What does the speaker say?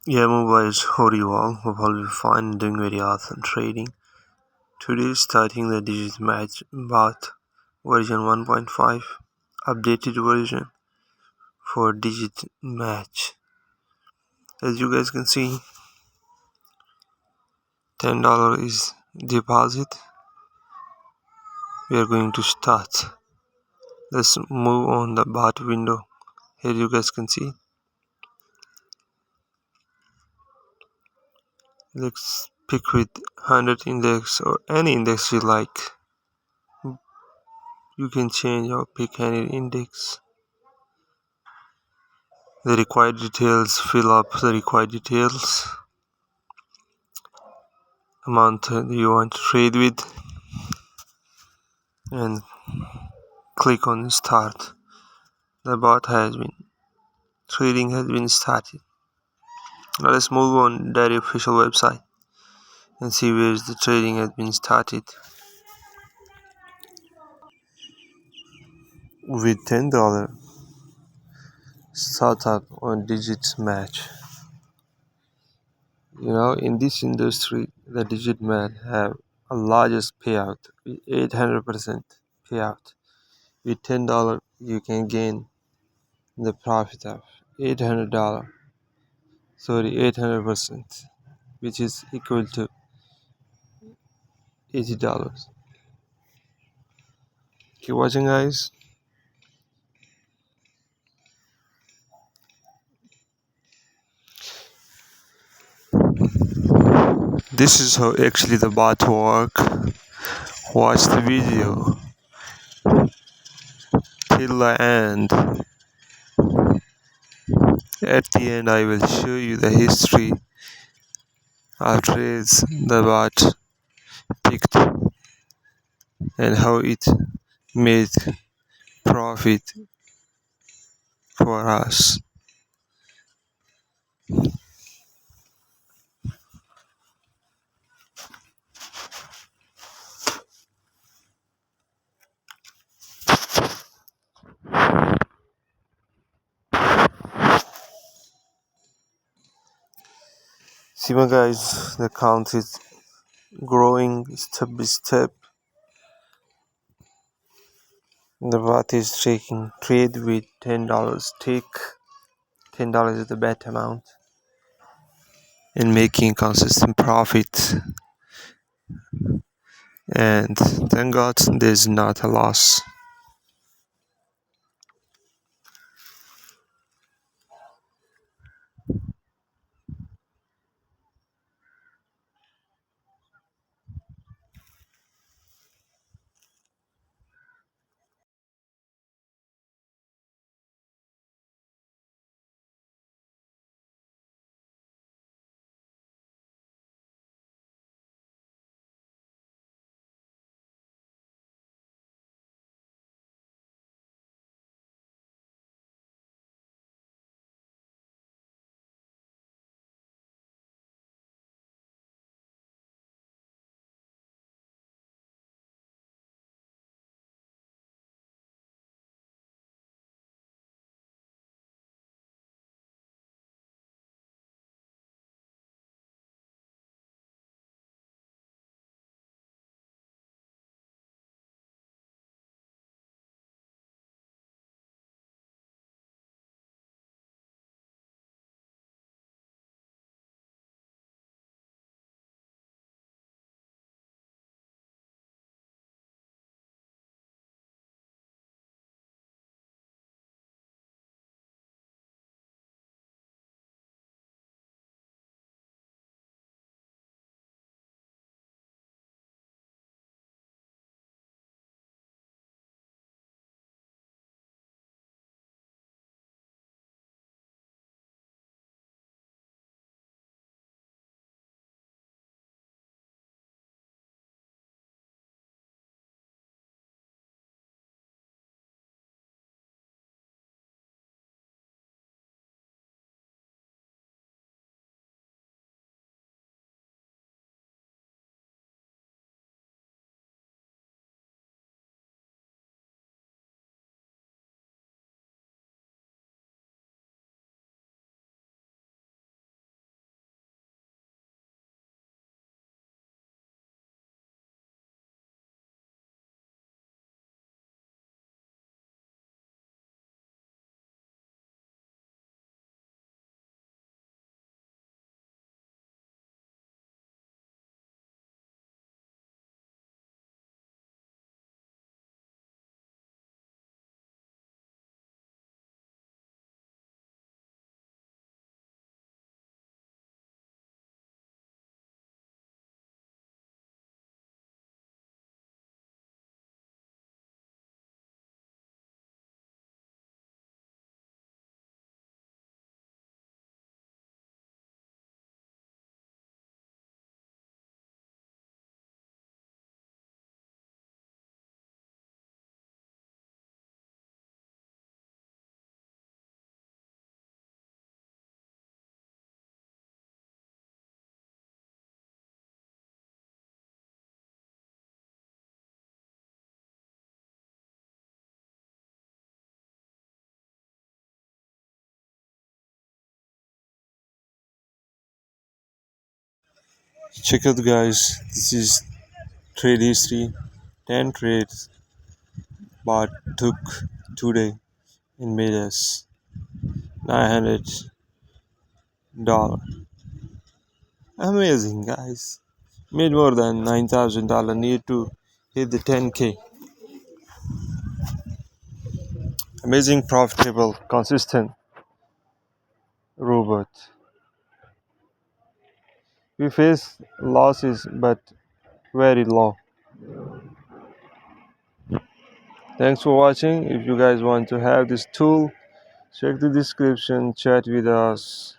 Yeah, mobiles, how do you all? Hope all be fine, doing very awesome trading. Today starting the Digit Match Bath version 1.5 updated version for Digit Match. As you guys can see, $10 is deposit. We are going to start. Let's move on the Bath window. Here you guys can see. Let's pick with 100 index or any index you like. You can change or pick any index. The required details, fill up the required details, amount you want to trade with, and click on start. The bot has been trading has been started. Now let's move on their official website and see where the trading has been started. With $10 startup on Digits Match. In this industry, the Digit Match have a largest payout with 800% payout. With $10, you can gain the profit of $800. Sorry, 800%, which is equal to $80. Keep watching, guys. This is how actually the bot work. Watch the video till the end. At the end, I will show you the history of trades the bot picked and how it made profit for us. See my guys, the count is growing step by step. The bot is taking trade with $10. Take $10 is the bet amount and making consistent profit. And thank God there's not a loss. Check out, guys. This is trade history. 10 trades but took today and made us $900. Amazing, guys. Made more than $9,000. Need to hit the 10K. Amazing, profitable, consistent robot. We face losses, but very low. Thanks for watching. If you guys want to have this tool, check the description, chat with us.